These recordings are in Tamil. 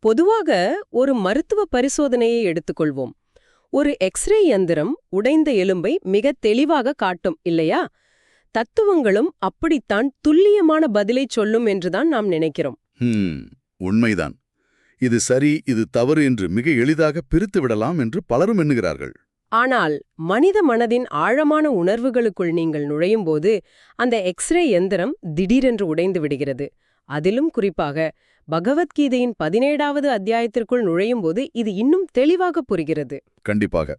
பொதுவாக ஒரு மருத்துவ பரிசோதனையை எடுத்துக்கொள்வோம். ஒரு எக்ஸ்ரே யந்திரம் உடைந்த எலும்பை மிக தெளிவாக காட்டும் இல்லையா? தத்துவங்களும் அப்படித்தான் துல்லியமான பதிலைச் சொல்லும் என்றுதான் நாம் நினைக்கிறோம். உண்மைதான். இது சரி, இது தவறு என்று மிக எளிதாக பிரித்து விடலாம் என்று பலரும் எண்ணுகிறார்கள். ஆனால் மனித மனதின் ஆழமான உணர்வுகளுக்குள் நீங்கள் நுழையும்போது அந்த எக்ஸ்ரே யந்திரம் திடீரென்று உடைந்து விடுகிறது. அதிலும் குறிப்பாக பகவத்கீதையின் 17வது அத்தியாயத்திற்குள் நுழையும்போது இது இன்னும் தெளிவாக புரிகிறது. கண்டிப்பாக.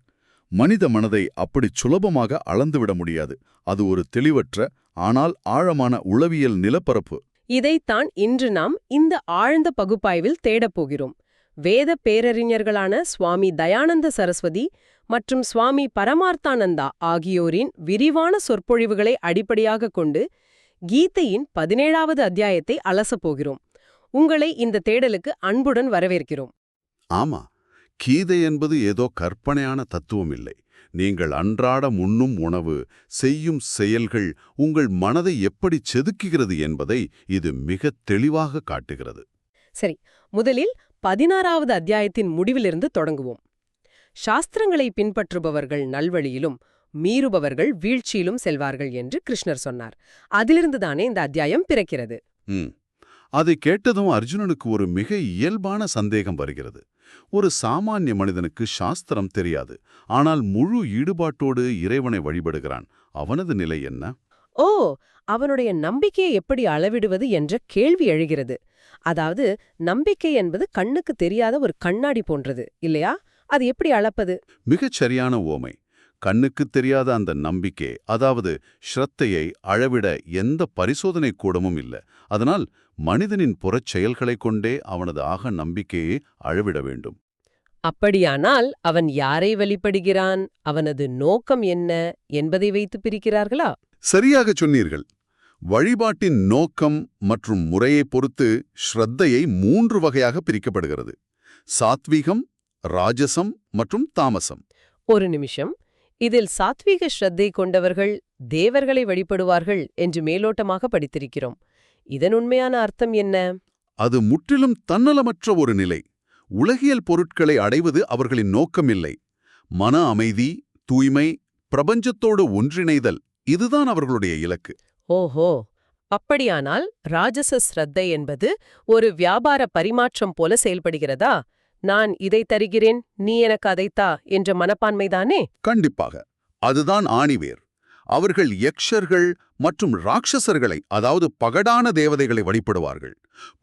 மனித மனதை அப்படி சுலபமாக அளந்துவிட முடியாது. அது ஒரு தெளிவற்ற ஆனால் ஆழமான உளவியல் நிலப்பரப்பு. இதைத்தான் இன்று நாம் இந்த ஆழ்ந்த பகுப்பாய்வில் தேடப் போகிறோம். வேத பேரறிஞர்களான சுவாமி தயானந்த சரஸ்வதி மற்றும் சுவாமி பரமார்த்தானந்தா ஆகியோரின் விரிவான சொற்பொழிவுகளை அடிப்படையாக கொண்டு கீதையின் 17வது அத்தியாயத்தை அலசப் போகிறோம். உங்களை இந்த தேடலுக்கு அன்புடன் வரவேற்கிறோம். ஆமா, கீதை என்பது ஏதோ கற்பனையான தத்துவம் இல்லை. நீங்கள் அன்றாடம் உண்ணும் உணவு, செய்யும் செயல்கள் உங்கள் மனதை எப்படி செதுக்குகிறது என்பதை இது மிக தெளிவாக காட்டுகிறது. சரி, முதலில் 16வது அத்தியாயத்தின் முடிவிலிருந்து தொடங்குவோம். சாஸ்திரங்களை பின்பற்றுபவர்கள் நல்வழியிலும் மீறுபவர்கள் வீழ்ச்சியிலும் செல்வார்கள் என்று கிருஷ்ணர் சொன்னார். அதிலிருந்துதானே இந்த அத்தியாயம் பிறக்கிறது. அதை கேட்டதும் அர்ஜுனனுக்கு ஒரு மிக இயல்பான சந்தேகம் வருகிறது. ஒரு சாமானிய மனிதனுக்கு சாஸ்திரம் தெரியாது, ஆனால் முழு ஈடுபாட்டோடு இறைவனை வழிபடுகிறான். அவனது நிலை என்ன? ஓ, அவனுடைய நம்பிக்கையை எப்படி அளவிடுவது என்ற கேள்வி எழுகிறது. அதாவது, நம்பிக்கை என்பது கண்ணுக்கு தெரியாத ஒரு கண்ணாடி போன்றது இல்லையா? அது எப்படி அளப்பது? மிகச் சரியான ஓமை. கண்ணுக்கு தெரியாத அந்த நம்பிக்கை, அதாவது ஸ்ரத்தையை அளவிட எந்த பரிசோதனை கூடமும் இல்லை. அதனால் மனிதனின் புறச் செயல்களைக் கொண்டே அவனது ஆக நம்பிக்கையை அளவிட வேண்டும். அப்படியானால் அவன் யாரை வழிபடுகிறான், அவனது நோக்கம் என்ன என்பதை வைத்து பிரிக்கிறார்களா? சரியாக சொன்னீர்கள். வழிபாட்டின் நோக்கம் மற்றும் முறையை பொறுத்து ஸ்ரத்தையை 3 வகையாக பிரிக்கப்படுகிறது: சாத்வீகம், ராஜசம் மற்றும் தாமசம். ஒரு நிமிஷம். இதில் சாத்வீக ஸ்ரத்தை கொண்டவர்கள் தேவர்களை வழிபடுவார்கள் என்று மேலோட்டமாக படித்திருக்கிறோம். இதன் உண்மையான அர்த்தம் என்ன? அது முற்றிலும் தன்னலமற்ற ஒரு நிலை. உலகியல் பொருட்களை அடைவது அவர்களின் நோக்கமில்லை. மன அமைதி, தூய்மை, பிரபஞ்சத்தோடு ஒன்றிணைதல், இதுதான் அவர்களுடைய இலக்கு. ஓஹோ, அப்படியானால் ராஜச ஸ்ரத்தை என்பது ஒரு வியாபார பரிமாற்றம் போல செயல்படுகிறதா? நான் இதை தருகிறேன், நீ எனக்கு அதைத்தா என்ற மனப்பான்மைதானே? கண்டிப்பாக. அதுதான் ஆணிவேர். அவர்கள் யக்ஷர்கள் மற்றும் ராட்சசர்களை, அதாவது பகடான தேவதைகளை வழிபடுவார்கள்.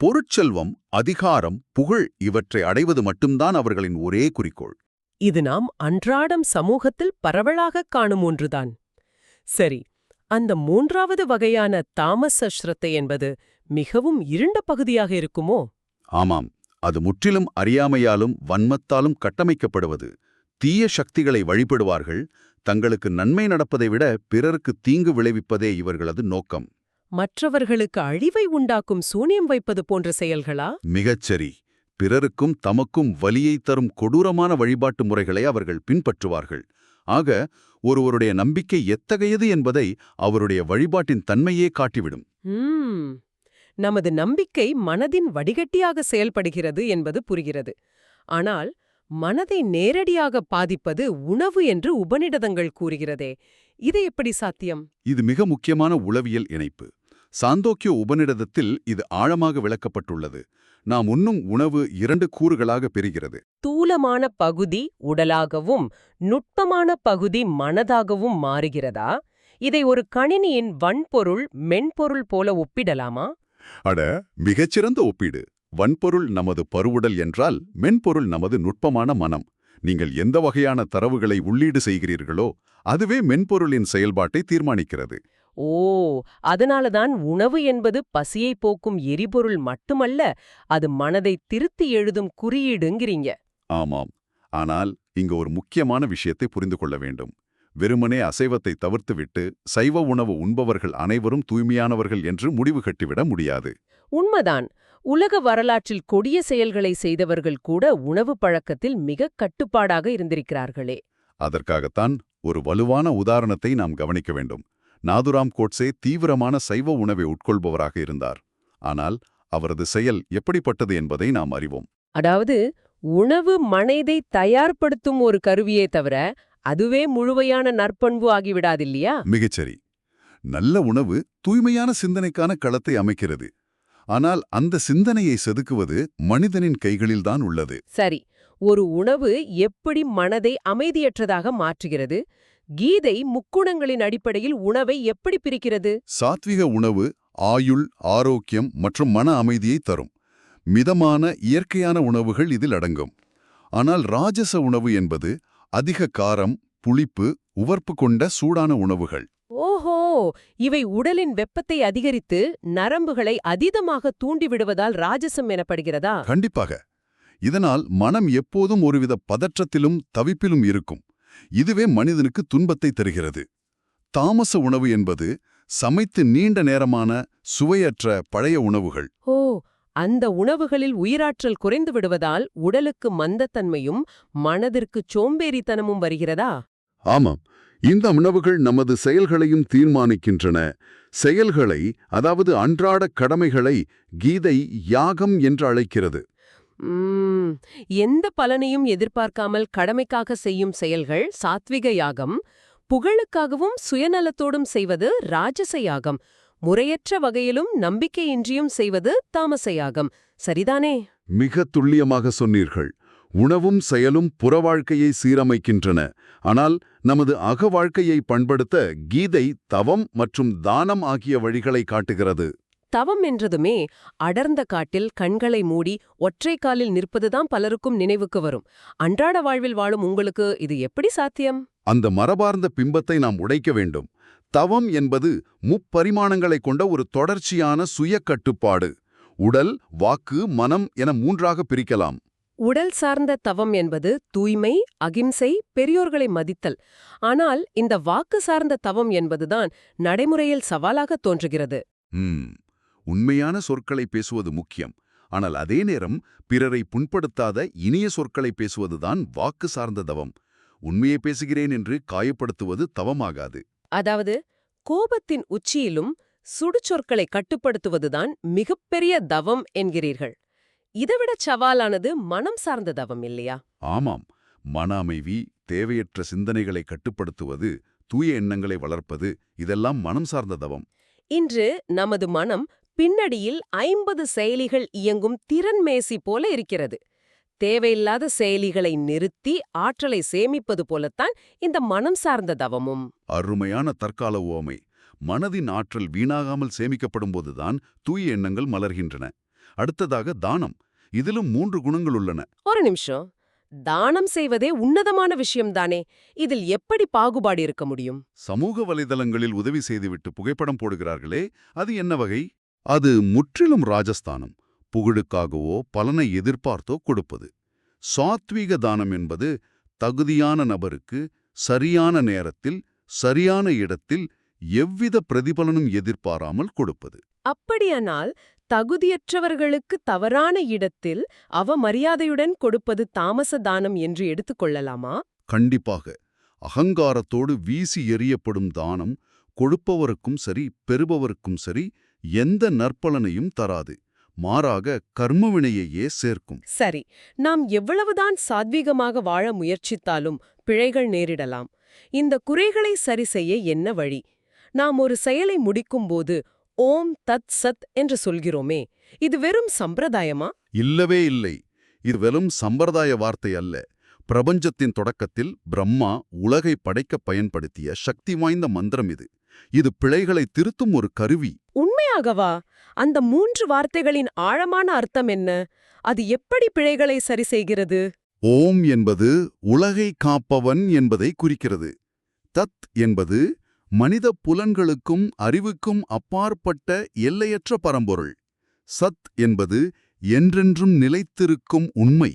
பொருட்செல்வம், அதிகாரம், புகழ் இவற்றை அடைவது மட்டும்தான் அவர்களின் ஒரே குறிக்கோள். இது நாம் அன்றாடம் சமூகத்தில் பரவலாக காணும் ஒன்றுதான். சரி, அந்த 3வது வகையான தாமச ஸ்ரத்தை என்பது மிகவும் இருண்ட பகுதியாக இருக்குமோ? ஆமாம், அது முற்றிலும் அறியாமையாலும் வன்மத்தாலும் கட்டமைக்கப்படுவது. தீய சக்திகளை வழிபடுவார்கள். தங்களுக்கு நன்மை நடப்பதை விட பிறருக்கு தீங்கு விளைவிப்பதே இவர்களது நோக்கம். மற்றவர்களுக்கு அழிவை உண்டாக்கும் சூனியம் வைப்பது போன்ற செயல்களா? மிகச்சரி. பிறருக்கும் தமக்கும் வலியை தரும் கொடூரமான வழிபாட்டு முறைகளை அவர்கள் பின்பற்றுவார்கள். ஆக, ஒருவருடைய நம்பிக்கை எத்தகையது என்பதை அவருடைய வழிபாட்டின் தன்மையே காட்டிவிடும். நமது நம்பிக்கை மனதின் வடிகட்டியாக செயல்படுகிறது என்பது புரிகிறது. ஆனால் மனதை நேரடியாக பாதிப்பது உணவு என்று உபநிடதங்கள் கூறுகிறதே, இது எப்படி சாத்தியம்? இது மிக முக்கியமான உளவியல் இணைப்பு. சாந்தோக்கிய உபநிடதத்தில் இது ஆழமாக விளக்கப்பட்டுள்ளது. நாம் உண்ணும் உணவு 2 கூறுகளாக பெறுகிறது. தூலமான பகுதி உடலாகவும் நுட்பமான பகுதி மனதாகவும் மாறுகிறதா? இதை ஒரு கணினியின் வன்பொருள் மென்பொருள் போல ஒப்பிடலாமா? அட, மிகச்சிறந்த ஒப்பீடு. வன்பொருள் நமது பருவுடல் என்றால் மென்பொருள் நமது நுட்பமான மனம். நீங்கள் எந்த வகையான தரவுகளை உள்ளீடு செய்கிறீர்களோ அதுவே மென்பொருளின் செயல்பாட்டை தீர்மானிக்கிறது. ஓ, அதனாலதான் உணவு என்பது பசியை போக்கும் எரிபொருள் மட்டுமல்ல, அது மனதை திருத்தி எழுதும் குறியீடுங்கிறீங்க. ஆமாம். ஆனால் இங்கு ஒரு முக்கியமான விஷயத்தை புரிந்து கொள்ள வேண்டும். வெறுமனே அசைவத்தை தவிர்த்துவிட்டு சைவ உணவு உண்பவர்கள் அனைவரும் தூய்மையானவர்கள் என்று முடிவு கட்டிவிட முடியாது. உண்மைதான். உலக வரலாற்றில் கொடிய செயல்களை செய்தவர்கள் கூட உணவு பழக்கத்தில் மிக கட்டுப்பாடாக இருந்திருக்கிறார்களே. அதற்காகத்தான் ஒரு வலுவான உதாரணத்தை நாம் கவனிக்க வேண்டும். நாதுராம் கோட்சே தீவிரமான சைவ உணவை உட்கொள்பவராக இருந்தார். ஆனால் அவரது செயல் எப்படிப்பட்டது என்பதை நாம் அறிவோம். அதாவது உணவு மனதை தயார்படுத்தும் ஒரு கருவியே தவிர அதுவே முழுமையான நற்பண்பு ஆகிவிடாதில்லையா? மிகச்சரி. நல்ல உணவு தூய்மையான சிந்தனைக்கான களத்தை அமைக்கிறது. ஆனால் அந்த சிந்தனையை செதுக்குவது மனிதனின் கைகளில்தான் உள்ளது. சரி, ஒரு உணவு எப்படி மனதை அமைதியற்றதாக மாற்றுகிறது? கீதை முக்குணங்களின் அடிப்படையில் உணவை எப்படி பிரிக்கிறது? சாத்விக உணவு ஆயுள், ஆரோக்கியம் மற்றும் மன அமைதியை தரும். மிதமான இயற்கையான உணவுகள் இதில் அடங்கும். ஆனால் ராஜச உணவு என்பது அதிக காரம், புளிப்பு, உவர்ப்பு கொண்ட சூடான உணவுகள். ஓஹோ, இவை உடலின் வெப்பத்தை அதிகரித்து நரம்புகளை அதீதமாக தூண்டிவிடுவதால் ராஜசம் எனப்படுகிறதா? கண்டிப்பாக. இதனால் மனம் எப்போதும் ஒருவித பதற்றத்திலும் தவிப்பிலும் இருக்கும். இதுவே மனிதனுக்கு துன்பத்தை தருகிறது. தாமச உணவு என்பது சமைத்து நீண்ட நேரமான சுவையற்ற பழைய உணவுகள். ஓ, அந்த உணவுகளில் உயிராற்றல் குறைந்து விடுவதால் உடலுக்கு மந்தத்தன்மையும் மனதிற்கு சோம்பேறித்தனமும் வருகிறதா? ஆமாம், இந்த உணவுகள் நமது செயல்களையும் தீர்மானிக்கின்றன. செயல்களை, அதாவது அன்றாட கடமைகளை கீதை யாகம் என்று அழைக்கிறது. எந்த பலனையும் எதிர்பார்க்காமல் கடமைக்காக செய்யும் செயல்கள் சாத்விக யாகம், புகழுக்காகவும் சுயநலத்தோடும் செய்வது ராஜச யாகம், முறையற்ற வகையிலும் நம்பிக்கையின்றியும் செய்வது தாமச யாகம். சரிதானே? மிக துல்லியமாக சொன்னீர்கள். உணவும் செயலும் புற வாழ்க்கையை சீரமைக்கின்றன. ஆனால் நமது அக வாழ்க்கையை பண்படுத்த கீதை தவம் மற்றும் தானம் ஆகிய வழிகளை காட்டுகிறது. தவம் என்றதுமே அடர்ந்த காட்டில் கண்களை மூடி ஒற்றை காலில் நிற்பதுதான் பலருக்கும் நினைவுக்கு வரும். அன்றாட வாழ்வில் வாழும் உங்களுக்கு இது எப்படி சாத்தியம்? அந்த மரபார்ந்த பிம்பத்தை நாம் உடைக்க வேண்டும். தவம் என்பது முப்பரிமாணங்களை கொண்ட ஒரு தொடர்ச்சியான சுய கட்டுப்பாடு. உடல், வாக்கு, மனம் என 3ஆக பிரிக்கலாம். உடல் சார்ந்த தவம் என்பது தூய்மை, அகிம்சை, பெரியோர்களை மதித்தல். ஆனால் இந்த வாக்கு சார்ந்த தவம் என்பதுதான் நடைமுறையில் சவாலாக தோன்றுகிறது. உண்மையான சொற்களை பேசுவது முக்கியம். ஆனால் அதே நேரம் பிறரை புண்படுத்தாத இனிய சொற்களை பேசுவதுதான் வாக்கு சார்ந்த தவம். உண்மையை பேசுகிறேன் என்று காயப்படுத்துவது தவமாகாது. அதாவது கோபத்தின் உச்சியிலும் சுடுச்சொற்களை கட்டுப்படுத்துவதுதான் மிகப்பெரிய தவம் என்கிறீர்கள். இதைவிட சவாலானது மனம் சார்ந்த தவம் இல்லையா? ஆமாம், மன அமைதி, தேவையற்ற சிந்தனைகளை கட்டுப்படுத்துவது, தூய எண்ணங்களை வளர்ப்பது, இதெல்லாம் மனம் சார்ந்த தவம். இன்று நமது மனம் பின்னடியில் 50 செயலிகள் இயங்கும் திறன்மேசி போல இருக்கிறது. தேவையில்லாத செயலிகளை நிறுத்தி ஆற்றலை சேமிப்பது போலத்தான் இந்த மனம் சார்ந்த தவமும். அருமையான தற்கால உவமை. மனதின் ஆற்றல் வீணாகாமல் சேமிக்கப்படும்போதுதான் தூய எண்ணங்கள் மலர்கின்றன. அடுத்ததாக தானம். இதிலும் 3 குணங்கள் உள்ளன. ஒரு நிமிஷம், தானம் செய்வதே உன்னதமான விஷயம்தானே. இதில் எப்படி பாகுபாடு இருக்க முடியும்? சமூக வலைதளங்களில் உதவி செய்துவிட்டு புகைப்படம் போடுகிறார்களே, அது என்ன வகை? அது முற்றிலும் ராஜஸ்தானம். புகழுக்காகவோ பலனை எதிர்பார்த்தோ கொடுப்பது. சாத்வீக தானம் என்பது தகுதியான நபருக்கு சரியான நேரத்தில் சரியான இடத்தில் எவ்வித பிரதிபலனும் எதிர்பாராமல் கொடுப்பது. அப்படியானால் தகுதியற்றவர்களுக்கு தவறான இடத்தில் அவமரியாதையுடன் கொடுப்பது தாமச தானம் என்று எடுத்துக்கொள்ளலாமா? கண்டிப்பாக. அகங்காரத்தோடு வீசி எறியப்படும் தானம் கொடுப்பவருக்கும் சரி பெறுபவருக்கும் சரி எந்த நற்பலனையும் தராது. மாறாக கர்மவினையையே சேர்க்கும். சரி, நாம் எவ்வளவுதான் சாத்வீகமாக வாழ முயற்சித்தாலும் பிழைகள் நேரிடலாம். இந்த குறைகளை சரி செய்ய என்ன வழி? நாம் ஒரு செயலை முடிக்கும்போது ஓம் தத் சத் என்று சொல்கிறோமே, இது வெறும் சம்பிரதாயமா? இல்லவே இல்லை. இது வெறும் சம்பிரதாய வார்த்தை அல்ல. பிரபஞ்சத்தின் தொடக்கத்தில் பிரம்மா உலகை படைக்க பயன்படுத்திய சக்தி வாய்ந்த மந்திரம் இது. இது பிழைகளை திருத்தும் ஒரு கருவி. உண்மையாகவா? அந்த 3 வார்த்தைகளின் ஆழமான அர்த்தம் என்ன? அது எப்படி பிழைகளை சரி செய்கிறது? ஓம் என்பது உலகை காப்பவன் என்பதை குறிக்கிறது. தத் என்பது மனித புலன்களுக்கும் அறிவுக்கும் அப்பாற்பட்ட எல்லையற்ற பரம்பொருள். சத் என்பது என்றென்றும் நிலைத்திருக்கும் உண்மை.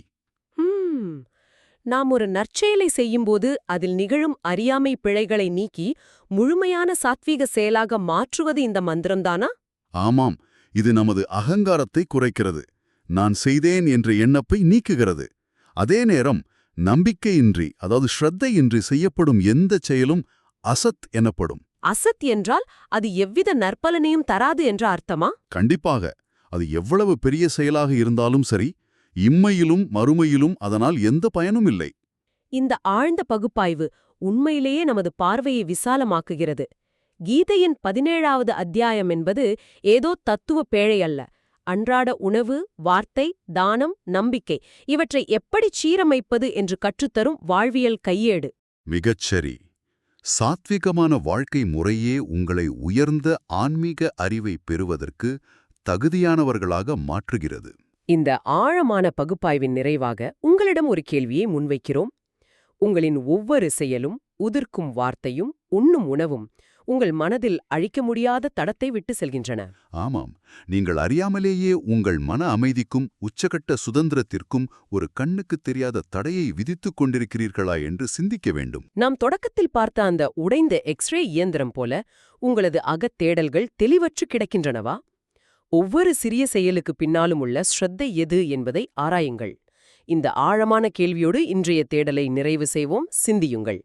நாம் ஒரு நற்செயலை செய்யும்போது அதில் நிகழும் அறியாமை பிழைகளை நீக்கி முழுமையான சாத்வீக செயலாக மாற்றுவது இந்த மந்திரம்தானா? ஆமாம், இது நமது அகங்காரத்தை குறைக்கிறது. நான் செய்தேன் என்ற எண்ணப்பை நீக்குகிறது. அதே நேரம் நம்பிக்கையின்றி, அதாவது ஸ்ரத்தையின்றி செய்யப்படும் எந்த செயலும் அசத் எனப்படும். அசத் என்றால் அது எவ்வித நற்பலனையும் தராது என்ற அர்த்தமா? கண்டிப்பாக. அது எவ்வளவு பெரிய செயலாக இருந்தாலும் சரி, இம்மையிலும் மறுமையிலும் அதனால் எந்த பயனும் இல்லை. இந்த ஆழ்ந்த பகுப்பாய்வு உண்மையிலேயே நமது பார்வையை விசாலமாக்குகிறது. கீதையின் 17வது அத்தியாயம் என்பது ஏதோ தத்துவ பேழை அல்ல. அன்றாட உணவு, வார்த்தை, தானம், நம்பிக்கை இவற்றை எப்படி சீரமைப்பது என்று கற்றுத்தரும் வாழ்வியல் கையேடு. மிகச்சரி. சாத்விகமான வாழ்க்கை முறையே உங்களை உயர்ந்த ஆன்மீக அறிவை பெறுவதற்கு தகுதியானவர்களாக மாற்றுகிறது. இந்த ஆழமான பகுப்பாய்வின் நிறைவாக உங்களிடம் ஒரு கேள்வியை முன்வைக்கிறோம். உங்களின் ஒவ்வொரு செயலும், உதிர்க்கும் வார்த்தையும், உண்ணும் உணவும் உங்கள் மனதில் அழிக்க முடியாத தடத்தை விட்டு செல்கின்றன. ஆமாம், நீங்கள் அறியாமலேயே உங்கள் மன அமைதிக்கும் உச்சகட்ட சுதந்திரத்திற்கும் ஒரு கண்ணுக்குத் தெரியாத தடையை விதித்துக் கொண்டிருக்கிறீர்களா என்று சிந்திக்க வேண்டும். நாம் தொடக்கத்தில் பார்த்த அந்த உடைந்த எக்ஸ்ரே இயந்திரம் போல உங்களது அகத்தேடல்கள் தெளிவற்று கிடக்கின்றனவா? ஒவ்வொரு சிறிய செயலுக்கு பின்னாலும் உள்ள ஸ்ரத்தை எது என்பதை ஆராயுங்கள். இந்த ஆழமான கேள்வியோடு இன்றைய தேடலை நிறைவு செய்வோம். சிந்தியுங்கள்.